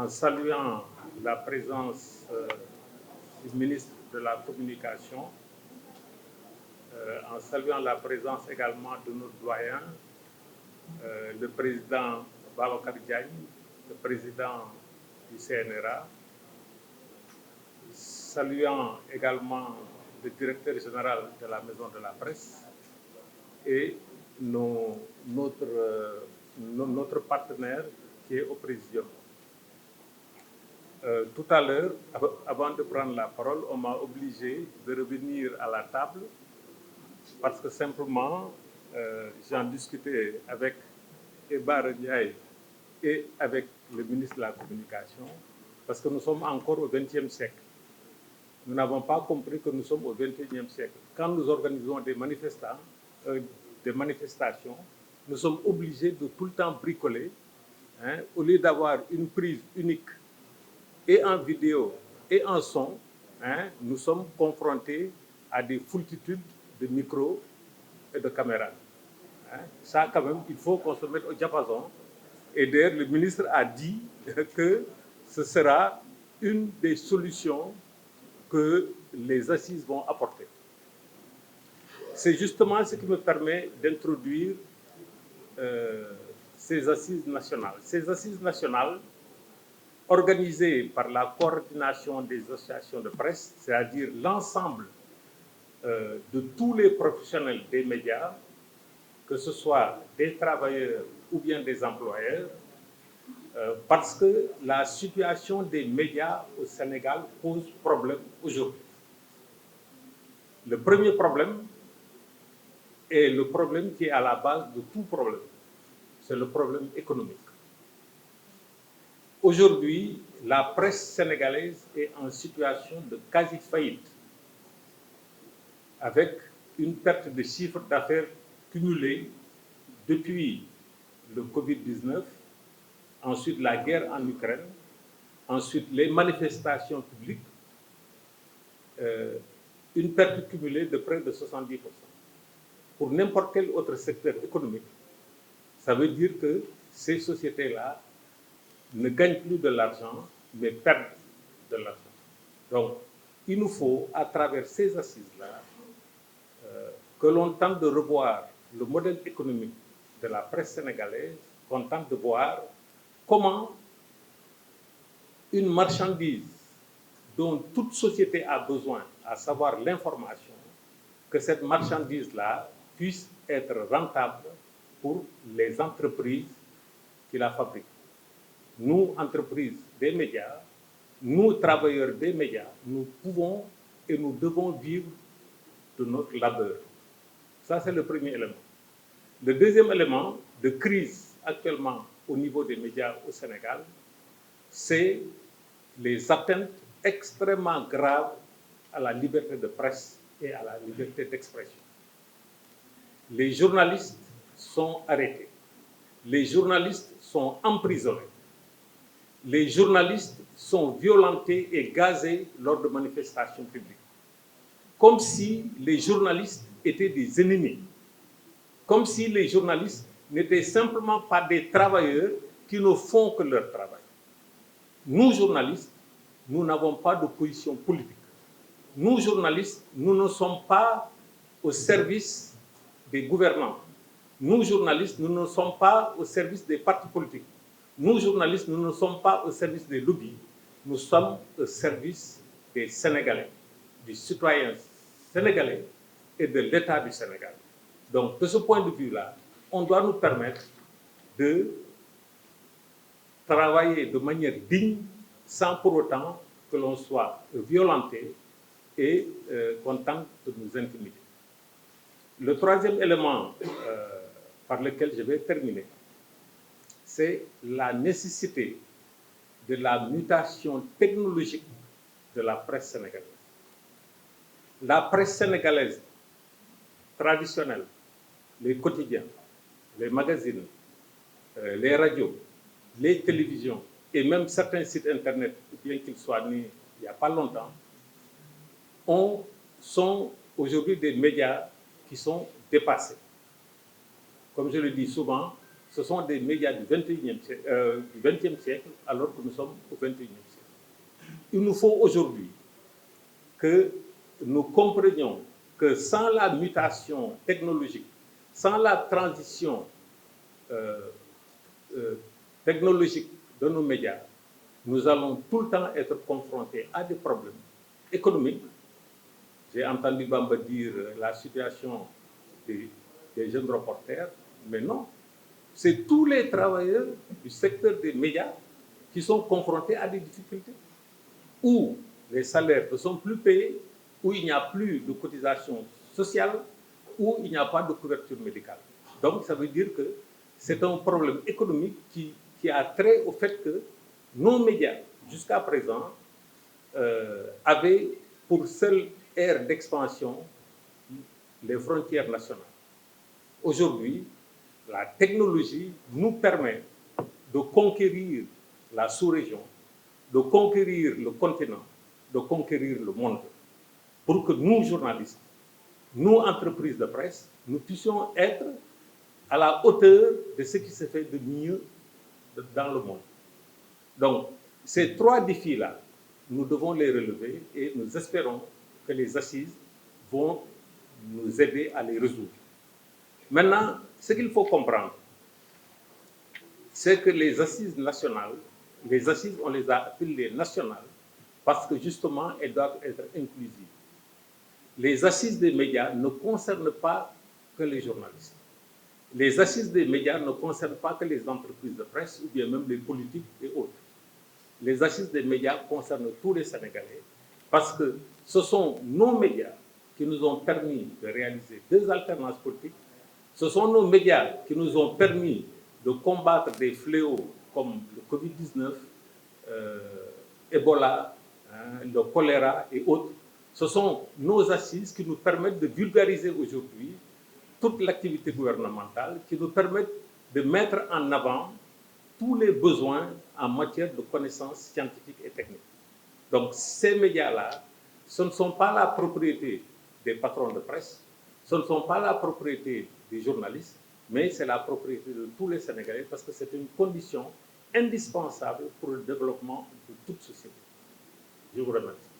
en saluant la présence du ministre de la Communication, en saluant la présence également de nos doyens, le président Babacar Diagne, le président du CNRA, saluant également le directeur général de la Maison de la Presse et notre partenaire qui est au présidium. Tout à l'heure, avant de prendre la parole, on m'a obligé de revenir à la table parce que simplement, j'en discutais avec Eba Ndiaye et avec le ministre de la Communication, parce que nous sommes encore au XXe siècle. Nous n'avons pas compris que nous sommes au XXIe siècle. Quand nous organisons des manifestations, nous sommes obligés de tout le temps bricoler, hein, au lieu d'avoir une prise unique et en vidéo et en son, hein, nous sommes confrontés à des foultitudes de micros et de caméras. Hein. Ça, quand même, il faut qu'on se mette au diapason. Et d'ailleurs, le ministre a dit que ce sera une des solutions que les assises vont apporter. C'est justement ce qui me permet d'introduire ces assises nationales. Ces assises nationales, organisées par la coordination des associations de presse, c'est-à-dire l'ensemble de tous les professionnels des médias, que ce soit des travailleurs ou bien des employeurs, parce que la situation des médias au Sénégal pose problème aujourd'hui. Le premier problème est le problème qui est à la base de tout problème, c'est le problème économique. Aujourd'hui, la presse sénégalaise est en situation de quasi-faillite, avec une perte de chiffre d'affaires cumulée depuis le Covid-19, ensuite la guerre en Ukraine, ensuite les manifestations publiques, une perte cumulée de près de 70%. Pour n'importe quel autre secteur économique, ça veut dire que ces sociétés-là ne gagnent plus de l'argent, mais perdent de l'argent. Donc, il nous faut, à travers ces assises-là, que l'on tente de revoir le modèle économique de la presse sénégalaise, qu'on tente de voir comment une marchandise dont toute société a besoin, à savoir l'information, que cette marchandise-là puisse être rentable pour les entreprises qui la fabriquent. Nous, entreprises des médias, nous, travailleurs des médias, nous pouvons et nous devons vivre de notre labeur. Ça, c'est le premier élément. Le deuxième élément de crise actuellement au niveau des médias au Sénégal, c'est les atteintes extrêmement graves à la liberté de presse et à la liberté d'expression. Les journalistes sont arrêtés, les journalistes sont emprisonnés, les journalistes sont violentés et gazés lors de manifestations publiques, comme si les journalistes étaient des ennemis, comme si les journalistes n'étaient simplement pas des travailleurs qui ne font que leur travail. Nous, journalistes, nous n'avons pas de position politique. Nous, journalistes, nous ne sommes pas au service des gouvernants. Nous, journalistes, nous ne sommes pas au service des partis politiques. Nous, journalistes, nous ne sommes pas au service des lobbies. Nous sommes au service des Sénégalais, du citoyen sénégalais et de l'État du Sénégal. Donc, de ce point de vue-là, on doit nous permettre de travailler de manière digne sans pour autant que l'on soit violenté et qu'on tente de nous intimider. Le troisième élément par lequel je vais terminer, c'est la nécessité de la mutation technologique de la presse sénégalaise. La presse sénégalaise traditionnelle, les quotidiens, les magazines, les radios, les télévisions et même certains sites internet, bien qu'ils soient nés il n'y a pas longtemps, sont aujourd'hui des médias qui sont dépassés. Comme je le dis souvent, ce sont des médias du 21e siècle, du 20e siècle, alors que nous sommes au 21e siècle. Il nous faut aujourd'hui que nous comprenions que sans la mutation technologique, sans la transition technologique de nos médias, nous allons tout le temps être confrontés à des problèmes économiques. J'ai entendu Bamba dire la situation des jeunes reporters, mais non. C'est tous les travailleurs du secteur des médias qui sont confrontés à des difficultés, où les salaires ne sont plus payés, où il n'y a plus de cotisation sociale, où il n'y a pas de couverture médicale. Donc, ça veut dire que c'est un problème économique qui a trait au fait que nos médias, jusqu'à présent, avaient pour seule aire d'expansion les frontières nationales. Aujourd'hui, la technologie nous permet de conquérir la sous-région, de conquérir le continent, de conquérir le monde, pour que nous, journalistes, nous, entreprises de presse, nous puissions être à la hauteur de ce qui se fait de mieux dans le monde. Donc, ces trois défis-là, nous devons les relever et nous espérons que les assises vont nous aider à les résoudre. Maintenant, ce qu'il faut comprendre, c'est que les assises nationales, les assises, on les a appelées nationales parce que justement, elles doivent être inclusives. Les assises des médias ne concernent pas que les journalistes. Les assises des médias ne concernent pas que les entreprises de presse ou bien même les politiques et autres. Les assises des médias concernent tous les Sénégalais parce que ce sont nos médias qui nous ont permis de réaliser deux alternances politiques. Ce sont nos médias qui nous ont permis de combattre des fléaux comme le Covid-19, Ebola, le choléra et autres. Ce sont nos assises qui nous permettent de vulgariser aujourd'hui toute l'activité gouvernementale, qui nous permettent de mettre en avant tous les besoins en matière de connaissances scientifiques et techniques. Donc ces médias-là, ce ne sont pas la propriété des patrons de presse, ce ne sont pas la propriété des journalistes, mais c'est la propriété de tous les Sénégalais parce que c'est une condition indispensable pour le développement de toute société. Je vous remercie.